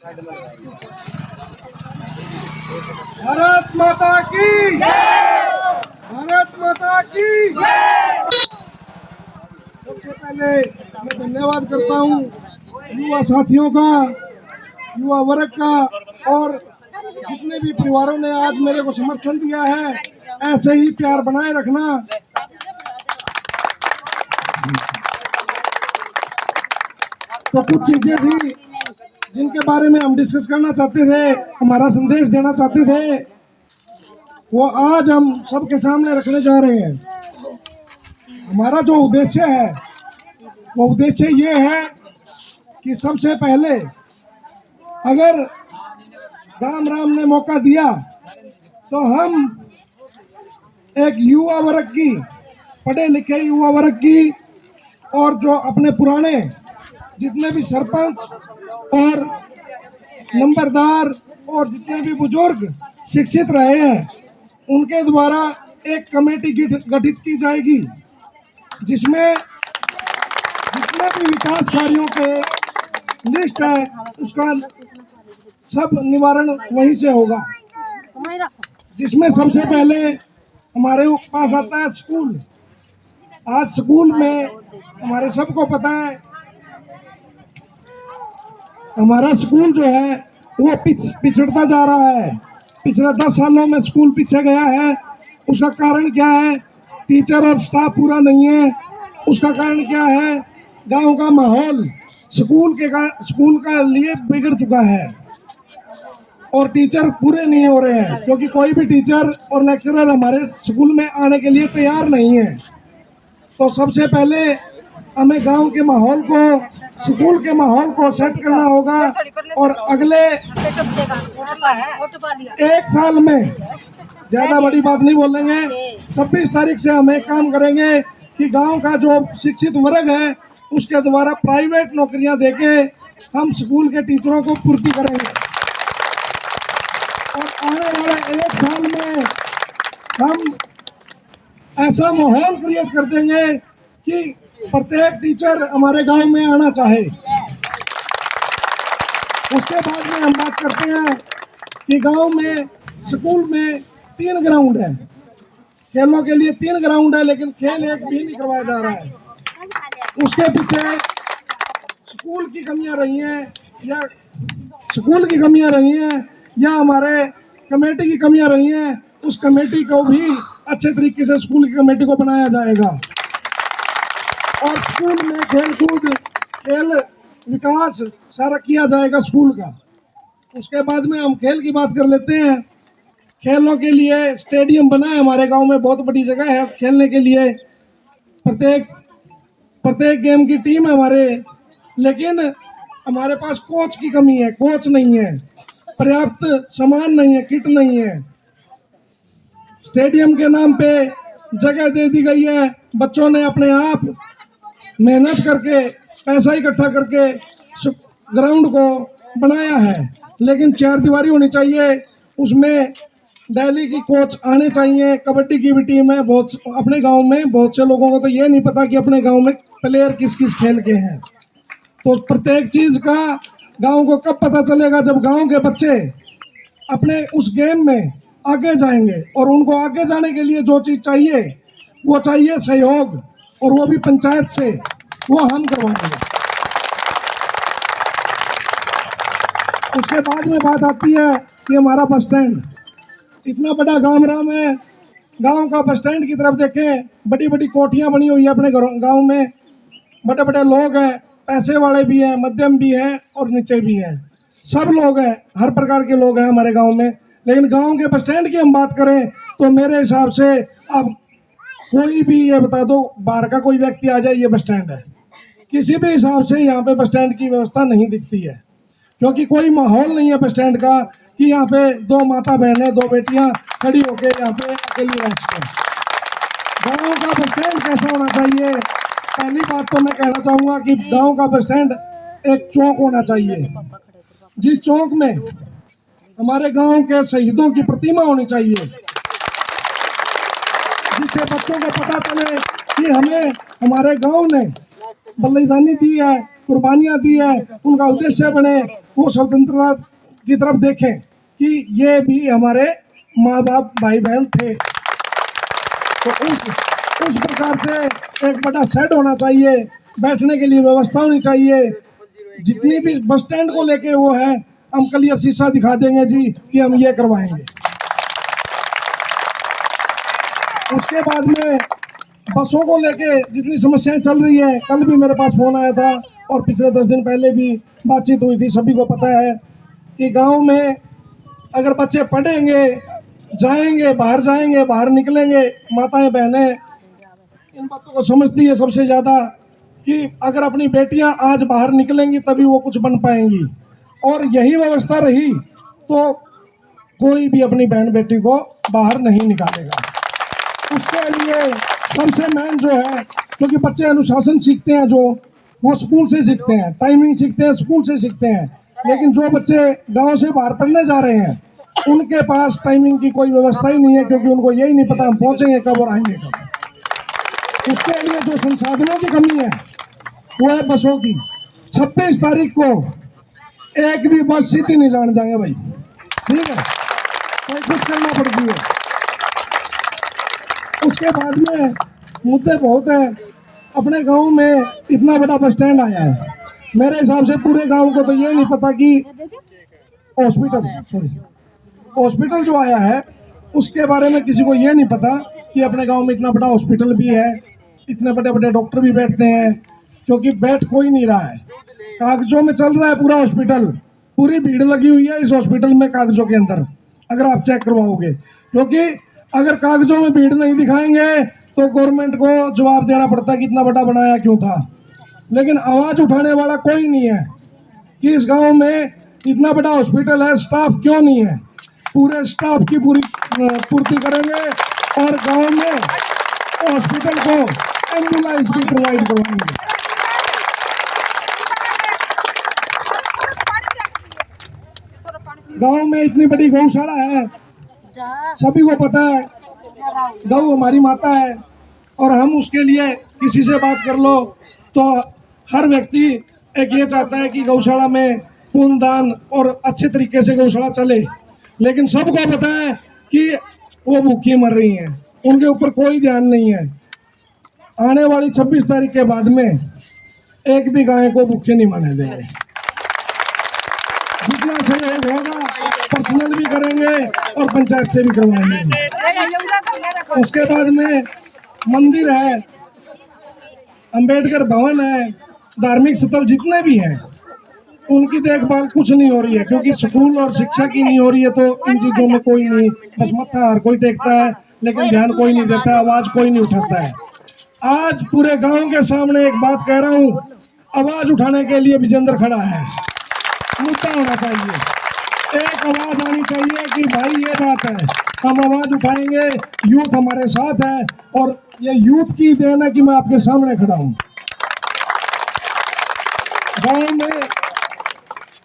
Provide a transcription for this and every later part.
भारत माता की, भारत माता की। सबसे पहले मैं धन्यवाद करता हूँ युवा साथियों का, युवा वर्ग का, और जितने भी परिवारों ने आज मेरे को समर्थन दिया है। ऐसे ही प्यार बनाए रखना। तो कुछ चीजें थी जिनके बारे में हम डिस्कस करना चाहते थे, हमारा संदेश देना चाहते थे, वो आज हम सबके सामने रखने जा रहे हैं। हमारा जो उद्देश्य है वो उद्देश्य ये है कि सबसे पहले अगर राम राम ने मौका दिया तो हम एक युवा वर्ग की, पढ़े लिखे युवा वर्ग की, और जो अपने पुराने जितने भी सरपंच और नंबरदार और जितने भी बुजुर्ग शिक्षित रहे हैं, उनके द्वारा एक कमेटी गठित की जाएगी जिसमें जितने भी विकास कार्यों के लिस्ट है उसका सब निवारण वहीं से होगा। जिसमें सबसे पहले हमारे पास आता है स्कूल। आज स्कूल में हमारे सबको पता है हमारा स्कूल जो है वो पिछड़ता जा रहा है। पिछले 10 सालों में स्कूल पीछे गया है। उसका कारण क्या है? टीचर और स्टाफ पूरा नहीं है। उसका कारण क्या है? गांव का माहौल स्कूल का लिए बिगड़ चुका है और टीचर पूरे नहीं हो रहे हैं, क्योंकि कोई भी टीचर और लेक्चरर हमारे स्कूल में आने के लिए तैयार नहीं है। तो सबसे पहले हमें गांव के माहौल को, स्कूल के माहौल को सेट करना होगा और अगले 1 साल में, ज़्यादा बड़ी बात नहीं बोलेंगे, 26 तारीख से हम एक काम करेंगे कि गांव का जो शिक्षित वर्ग है उसके द्वारा प्राइवेट नौकरियां देके हम स्कूल के टीचरों को पूर्ति करेंगे। और आने वाले 1 साल में हम ऐसा माहौल क्रिएट कर देंगे कि प्रत्येक टीचर हमारे गांव में आना चाहे। उसके बाद में हम बात करते हैं कि गांव में स्कूल में 3 ग्राउंड है, खेलों के लिए 3 ग्राउंड है, लेकिन खेल एक भी नहीं करवाया जा रहा है। उसके पीछे स्कूल की कमियां रही हैं या हमारे कमेटी की कमियां रही हैं। उस कमेटी को भी अच्छे तरीके से स्कूल की कमेटी को बनाया जाएगा और स्कूल में खेल विकास सारा किया जाएगा स्कूल का। उसके बाद में हम खेल की बात कर लेते हैं। खेलों के लिए स्टेडियम बना है हमारे गांव में, बहुत बड़ी जगह है खेलने के लिए। प्रत्येक गेम की टीम है हमारे, लेकिन हमारे पास कोच की कमी है, कोच नहीं है, पर्याप्त सामान नहीं है, किट नहीं है। स्टेडियम के नाम पे जगह दे दी गई है, बच्चों ने अपने आप मेहनत करके पैसा इकट्ठा करके ग्राउंड को बनाया है, लेकिन 4 दीवारी होनी चाहिए। उसमें डेली की कोच आने चाहिए। कबड्डी की भी टीम है बहुत अपने गांव में। बहुत से लोगों को तो ये नहीं पता कि अपने गांव में प्लेयर किस किस खेल के हैं। तो प्रत्येक चीज़ का गांव को कब पता चलेगा? जब गांव के बच्चे अपने उस गेम में आगे जाएंगे। और उनको आगे जाने के लिए जो चीज़ चाहिए वो चाहिए सहयोग, और वो भी पंचायत से, वो हम करवाएंगे। उसके बाद में बात आती है कि हमारा बस स्टैंड, इतना बड़ा गांव राम है, गांव का बस स्टैंड की तरफ देखें, बड़ी बड़ी कोठियां बनी हुई है अपने गांव में। बड़े बड़े लोग हैं, पैसे वाले भी हैं, मध्यम भी हैं और नीचे भी हैं, सब लोग हैं, हर प्रकार के लोग हैं हमारे गांव में। लेकिन गांव के बस स्टैंड की हम बात करें तो मेरे हिसाब से अब कोई भी ये बता दो, बाहर का कोई व्यक्ति आ जाए ये बस स्टैंड है, किसी भी हिसाब से यहाँ पे बस स्टैंड की व्यवस्था नहीं दिखती है, क्योंकि कोई माहौल नहीं है बस स्टैंड का कि यहाँ पे 2 माता बहनें, 2 बेटियाँ खड़ी होके यहाँ पे अकेली रह सकें। गाँव का बस स्टैंड कैसा होना चाहिए? पहली बात तो मैं कहना चाहूँगा कि गाँव का बस स्टैंड एक चौक होना चाहिए, जिस चौक में हमारे गांव के शहीदों की प्रतिमा होनी चाहिए, जिससे बच्चों को पता चले कि हमें हमारे गांव ने बलिदानी दी है, कुर्बानियां दी है, उनका उद्देश्य बने, वो स्वतंत्रता की तरफ देखें कि ये भी हमारे माँ बाप भाई बहन थे। तो उस प्रकार से एक बड़ा शेड होना चाहिए, बैठने के लिए व्यवस्था होनी चाहिए। जितनी भी बस स्टैंड को लेके वो है, हम क्लियर शीशा दिखा देंगे जी कि हम ये करवाएंगे। उसके बाद में बसों को लेके जितनी समस्याएं चल रही है, कल भी मेरे पास फोन आया था और पिछले 10 दिन पहले भी बातचीत हुई थी। सभी को पता है कि गांव में अगर बच्चे पढ़ेंगे, जाएंगे, बाहर निकलेंगे, माताएं बहनें इन बातों को समझती है सबसे ज़्यादा कि अगर अपनी बेटियां आज बाहर निकलेंगी तभी वो कुछ बन पाएंगी। और यही व्यवस्था रही तो कोई भी अपनी बहन बेटी को बाहर नहीं निकालेगा। उसके लिए सबसे मेन जो है, क्योंकि बच्चे अनुशासन सीखते हैं, जो वो स्कूल से सीखते हैं, टाइमिंग सीखते हैं, स्कूल से सीखते हैं। लेकिन जो बच्चे गांव से बाहर पढ़ने जा रहे हैं, उनके पास टाइमिंग की कोई व्यवस्था ही नहीं है, क्योंकि उनको यही नहीं पता हम पहुंचेंगे कब और आएंगे कब। उसके लिए जो संसाधनों की कमी है वो है बसों की। 26 तारीख को एक भी बस सीधी नहीं जाने देंगे भाई, ठीक है, कोई कुछ करना पड़ती है। उसके बाद में मुद्दे बहुत है। अपने गांव में इतना बड़ा बस स्टैंड आया है, मेरे हिसाब से पूरे गांव को तो ये नहीं पता कि हॉस्पिटल जो आया है उसके बारे में किसी को ये नहीं पता कि अपने गांव में इतना बड़ा हॉस्पिटल भी है, इतने बड़े बड़े डॉक्टर भी बैठते हैं, क्योंकि बैठ कोई नहीं रहा है। कागजों में चल रहा है पूरा हॉस्पिटल, पूरी भीड़ लगी हुई है इस हॉस्पिटल में कागजों के अंदर, अगर आप चेक करवाओगे। क्योंकि अगर कागजों में भीड़ नहीं दिखाएंगे तो गवर्नमेंट को जवाब देना पड़ता है कि इतना बड़ा बनाया क्यों था। लेकिन आवाज़ उठाने वाला कोई नहीं है कि इस गांव में इतना बड़ा हॉस्पिटल है, स्टाफ क्यों नहीं है। पूरे स्टाफ की पूरी पूर्ति करेंगे और गांव में हॉस्पिटल को एम्बुलेंस भी प्रोवाइड करवाएंगे। गांव में इतनी बड़ी गौशाला है, सभी को पता है गौ हमारी माता है, और हम उसके लिए किसी से बात कर लो तो हर व्यक्ति एक ये चाहता है कि गौशाला में खून दान और अच्छे तरीके से गौशाला चले। लेकिन सबको पता है कि वो भूखी मर रही हैं, उनके ऊपर कोई ध्यान नहीं है। आने वाली 26 तारीख के बाद में एक भी गाय को भूखे नहीं माने देंगे। जितना सहयोग होगा पर्सनल भी करेंगे और पंचायत से भी करवाएंगे। उसके बाद में मंदिर है, अंबेडकर भवन है, धार्मिक स्थल जितने भी हैं उनकी देखभाल कुछ नहीं हो रही है, क्योंकि स्कूल और शिक्षा की नहीं हो रही है। तो इन चीज़ों में कोई नहीं, बस मत्था हर कोई टेकता है, लेकिन ध्यान कोई नहीं देता, आवाज़ कोई नहीं उठाता है। आज पूरे गांव के सामने एक बात कह रहा हूँ, आवाज़ उठाने के लिए विजेंद्र खड़ा है। मुद्दा होना चाहिए, एक आवाज़ आनी चाहिए कि भाई ये बात है, हम आवाज़ उठाएंगे, यूथ हमारे साथ है। और ये यूथ की देन है कि मैं आपके सामने खड़ा हूँ। गांव में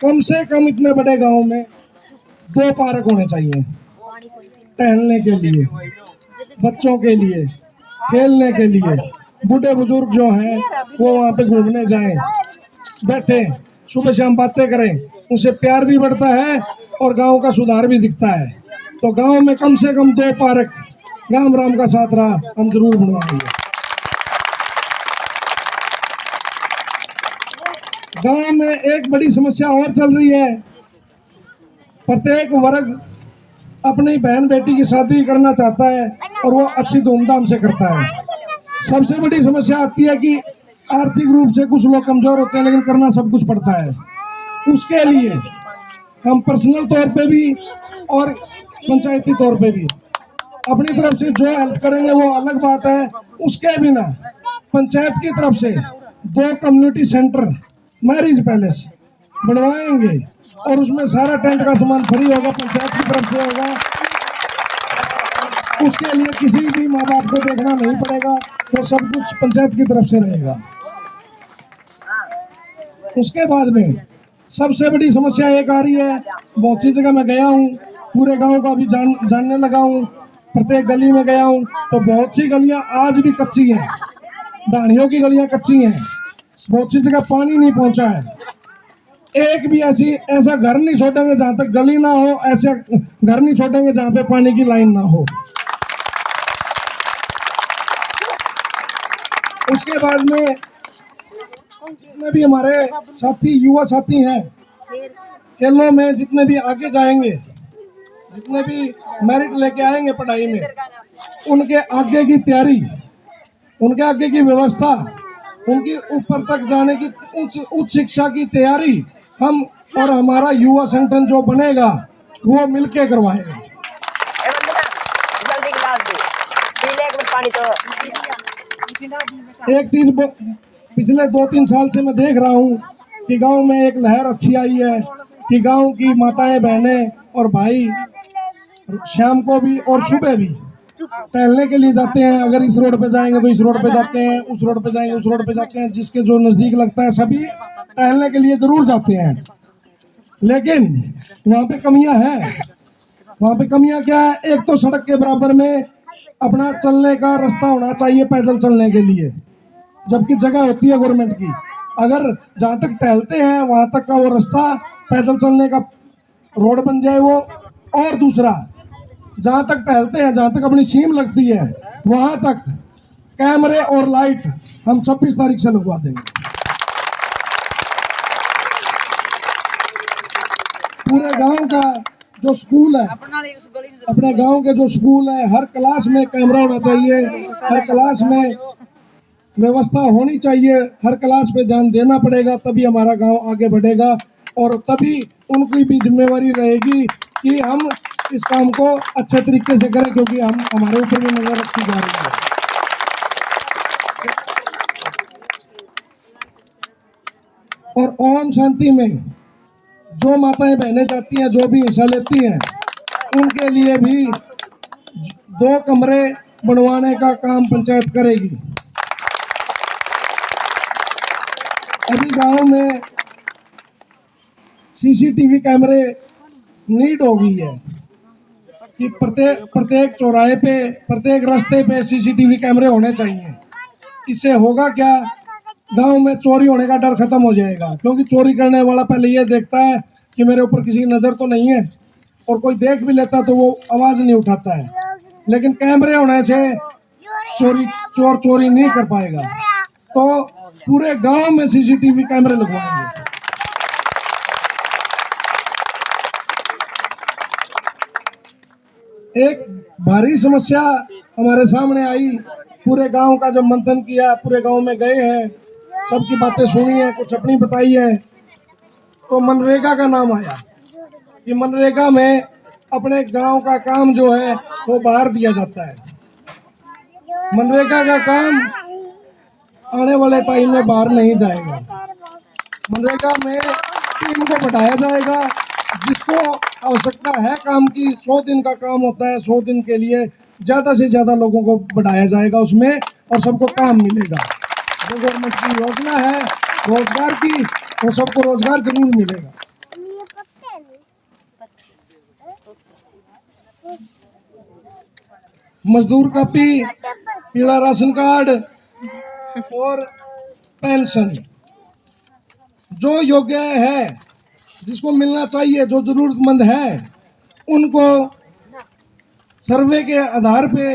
कम से कम, इतने बड़े गांव में 2 पार्क होने चाहिए, टहलने के लिए, बच्चों के लिए, खेलने के लिए। बूढ़े बुजुर्ग जो हैं वो वहाँ पे घूमने जाएं, बैठे, सुबह शाम बातें करें, उनसे प्यार भी बढ़ता है और गांव का सुधार भी दिखता है। तो गांव में कम से कम 2 पार्क, गांव राम का साथ रहा, हम जरूर बनवाएंगे। गांव में एक बड़ी समस्या और चल रही है, प्रत्येक वर्ग अपनी बहन बेटी की शादी करना चाहता है और वो अच्छी धूमधाम से करता है। सबसे बड़ी समस्या आती है कि आर्थिक रूप से कुछ लोग कमजोर होते हैं, लेकिन करना सब कुछ पड़ता है। उसके लिए हम पर्सनल तौर पे भी और पंचायती तौर पे भी अपनी तरफ से जो हेल्प करेंगे वो अलग बात है। उसके बिना पंचायत की तरफ से 2 कम्युनिटी सेंटर, मैरिज पैलेस बनवाएंगे और उसमें सारा टेंट का सामान फ्री होगा, पंचायत की तरफ से होगा। उसके लिए किसी भी माँ बाप को देखना नहीं पड़ेगा, तो सब कुछ पंचायत की तरफ से रहेगा। उसके बाद में सबसे बड़ी समस्या एक आ रही है, बहुत सी जगह मैं गया हूँ, पूरे गांव का भी जानने लगा हूँ, प्रत्येक गली में गया हूँ, तो बहुत सी गलियाँ आज भी कच्ची हैं, ढाणियों की गलियाँ कच्ची हैं। बहुत सी जगह पानी नहीं पहुंचा है। एक भी ऐसा घर नहीं छोड़ेंगे जहां तक गली ना हो, ऐसे घर नहीं छोड़ेंगे जहां पे पानी की लाइन ना हो। उसके बाद में जितने भी हमारे साथी युवा साथी हैं खेलों में, जितने भी आगे जाएंगे, जितने भी मेरिट लेके आएंगे पढ़ाई में, उनके आगे की तैयारी, उनके आगे की व्यवस्था, उनकी ऊपर तक जाने की उच्च शिक्षा की तैयारी हम और हमारा युवा संगठन जो बनेगा वो मिलके करवाएगा। एक चीज पिछले 2-3 साल से मैं देख रहा हूँ कि गांव में एक लहर अच्छी आई है कि गांव की माताएं बहनें और भाई शाम को भी और सुबह भी टहलने के लिए जाते हैं। अगर इस रोड पे जाएंगे तो इस रोड पे जाते हैं, उस रोड पे जाएंगे उस रोड पे जाते हैं, जिसके जो नजदीक लगता है सभी टहलने के लिए जरूर जाते हैं। लेकिन वहाँ पे कमियां हैं। वहाँ पे कमियां क्या है? एक तो सड़क के बराबर में अपना चलने का रास्ता होना चाहिए पैदल चलने के लिए, जबकि जगह होती है गवर्नमेंट की। अगर जहाँ तक टहलते हैं वहाँ तक का वो रास्ता पैदल चलने का रोड बन जाए वो। और दूसरा, जहाँ तक टहलते हैं, जहाँ तक अपनी सीम लगती है, वहाँ तक कैमरे और लाइट हम 26 तारीख से लगवा देंगे। पूरे गांव का जो स्कूल है, अपने गांव के जो स्कूल है, हर क्लास में कैमरा होना चाहिए, हर क्लास में व्यवस्था होनी चाहिए, हर क्लास पे ध्यान देना पड़ेगा, तभी हमारा गांव आगे बढ़ेगा। और तभी उनकी भी जिम्मेवारी रहेगी कि हम इस काम को अच्छे तरीके से करें, क्योंकि हमारे ऊपर भी नजर रखी जा रही है। और ओम शांति में जो माताएं बहनें जाती हैं, जो भी हिस्सा लेती हैं, उनके लिए भी 2 कमरे बनवाने का काम पंचायत करेगी। अभी गांव में सीसीटीवी कैमरे नीड हो गई है कि प्रत्येक चौराहे पे, प्रत्येक रास्ते पे सीसीटीवी कैमरे होने चाहिए। इससे होगा क्या? गांव में चोरी होने का डर खत्म हो जाएगा, क्योंकि चोरी करने वाला पहले ये देखता है कि मेरे ऊपर किसी की नज़र तो नहीं है, और कोई देख भी लेता तो वो आवाज़ नहीं उठाता है। लेकिन कैमरे होने से चोर चोरी नहीं कर पाएगा। तो पूरे गांव में सीसीटीवी कैमरे लगवाएंगे। एक भारी समस्या हमारे सामने आई, पूरे गांव का जब मंथन किया, पूरे गांव में गए हैं, सबकी बातें सुनी है, कुछ अपनी बताई है, तो मनरेगा का नाम आया कि मनरेगा में अपने गांव का काम जो है वो बाहर दिया जाता है। मनरेगा का काम आने वाले टाइम में बाहर नहीं जाएगा। मनरेगा में टीम को बढ़ाया जाएगा, जिसको आवश्यकता है काम की। 100 दिन का काम होता है, 100 दिन के लिए ज़्यादा से ज़्यादा लोगों को बढ़ाया जाएगा उसमें, और सबको काम मिलेगा। जो गवर्नमेंट की योजना है रोजगार की, वो सबको रोजगार जरूर मिलेगा। मजदूर कापी, पीला राशन कार्ड और पेंशन जो योग्य है, जिसको मिलना चाहिए, जो जरूरतमंद है, उनको सर्वे के आधार पे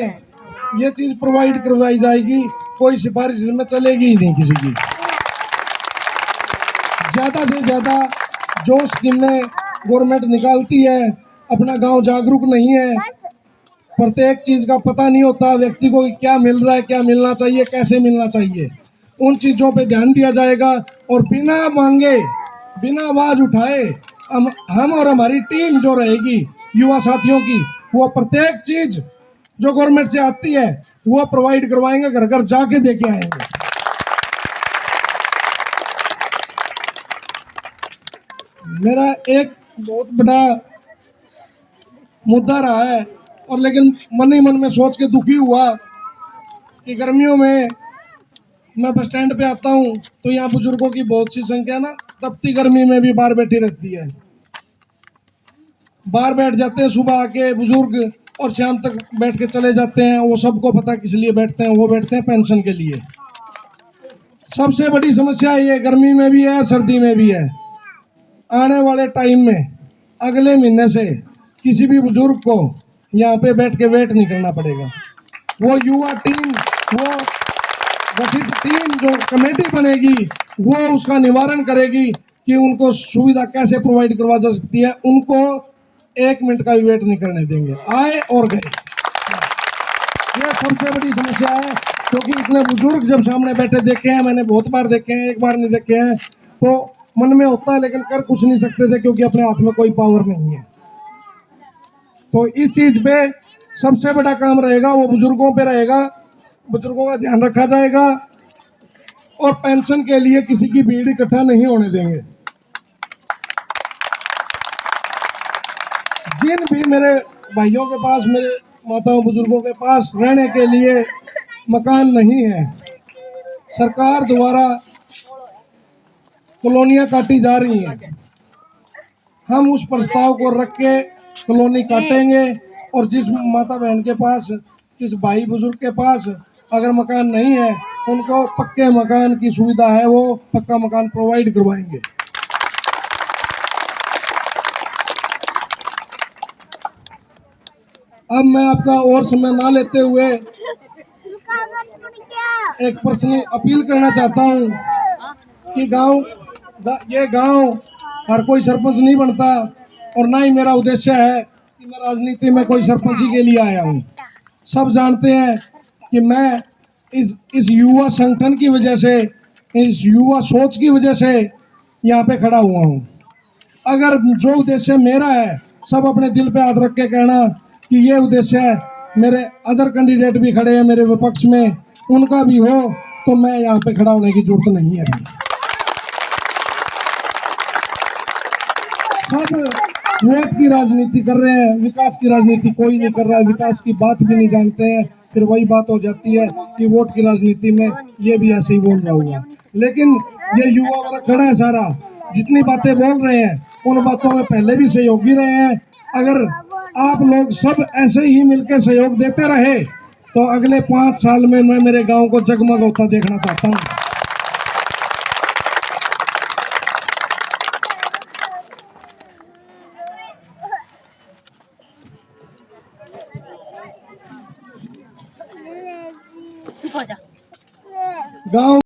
ये चीज़ प्रोवाइड करवाई जाएगी। कोई सिफारिश में चलेगी ही नहीं किसी की। ज़्यादा से ज़्यादा जो स्कीमें गवर्नमेंट निकालती है, अपना गांव जागरूक नहीं है, प्रत्येक चीज़ का पता नहीं होता व्यक्ति को कि क्या मिल रहा है, क्या मिलना चाहिए, कैसे मिलना चाहिए। उन चीज़ों पे ध्यान दिया जाएगा, और बिना मांगे, बिना आवाज़ उठाए हम और हमारी टीम जो रहेगी युवा साथियों की, वो प्रत्येक चीज़ जो गवर्नमेंट से आती है वो प्रोवाइड करवाएंगे, घर घर जाके दे के आएंगे। मेरा एक बहुत बड़ा मुद्दा रहा है, और लेकिन मन ही मन में सोच के दुखी हुआ कि गर्मियों में मैं बस स्टैंड पे आता हूँ तो यहाँ बुजुर्गों की बहुत सी संख्या ना तपती गर्मी में भी बाहर बैठी रहती है। बाहर बैठ जाते हैं सुबह आके बुजुर्ग, और शाम तक बैठ के चले जाते हैं। वो सबको पता किस लिए बैठते हैं, वो बैठते हैं पेंशन के लिए। सबसे बड़ी समस्या ये गर्मी में भी है, सर्दी में भी है। आने वाले टाइम में अगले महीने से किसी भी बुजुर्ग को यहाँ पे बैठ के वेट नहीं करना पड़ेगा। वो युवा टीम, वो गठित टीम जो कमेटी बनेगी वो उसका निवारण करेगी कि उनको सुविधा कैसे प्रोवाइड करवा जा सकती है। उनको 1 मिनट का भी वेट नहीं करने देंगे, आए और गए। ये सबसे बड़ी समस्या है, क्योंकि इतने बुजुर्ग जब सामने बैठे देखे हैं, मैंने बहुत बार देखे हैं, एक बार नहीं देखे हैं, तो मन में होता है लेकिन कर कुछ नहीं सकते थे क्योंकि अपने हाथ में कोई पावर नहीं है। तो इस चीज पे सबसे बड़ा काम रहेगा वो बुजुर्गों पे रहेगा, बुजुर्गों का ध्यान रखा जाएगा और पेंशन के लिए किसी की भीड़ इकट्ठा नहीं होने देंगे। जिन भी मेरे भाइयों के पास, मेरे माताओं बुजुर्गों के पास रहने के लिए मकान नहीं है, सरकार द्वारा कॉलोनियां काटी जा रही हैं, हम उस प्रस्ताव को रख के कॉलोनी काटेंगे और जिस माता बहन के पास, जिस भाई बुजुर्ग के पास अगर मकान नहीं है, उनको पक्के मकान की सुविधा है, वो पक्का मकान प्रोवाइड करवाएंगे। अब मैं आपका और समय ना लेते हुए एक पर्सनल अपील करना चाहता हूँ कि ये गांव हर कोई सरपंच नहीं बनता और ना ही मेरा उद्देश्य है कि मैं राजनीति में कोई सरपंची के लिए आया हूँ। सब जानते हैं कि मैं इस युवा संगठन की वजह से, इस युवा सोच की वजह से यहाँ पे खड़ा हुआ हूँ। अगर जो उद्देश्य मेरा है, सब अपने दिल पे हाथ रख के कहना कि ये उद्देश्य है, मेरे अदर कैंडिडेट भी खड़े हैं मेरे विपक्ष में, उनका भी हो, तो मैं यहाँ पे खड़ा होने की जरूरत नहीं है। सब वोट की राजनीति कर रहे हैं, विकास की राजनीति कोई नहीं कर रहा है, विकास की बात भी नहीं जानते हैं। फिर वही बात हो जाती है कि वोट की राजनीति में ये भी ऐसे ही बोल रहा होगा। लेकिन ये युवा वर्ग खड़ा है सारा, जितनी बातें बोल रहे हैं उन बातों में पहले भी सहयोगी रहे हैं। अगर आप लोग सब ऐसे ही मिलकर सहयोग देते रहे तो अगले 5 साल में मैं मेरे गांव को जगमग होता देखना चाहता हूं। गांव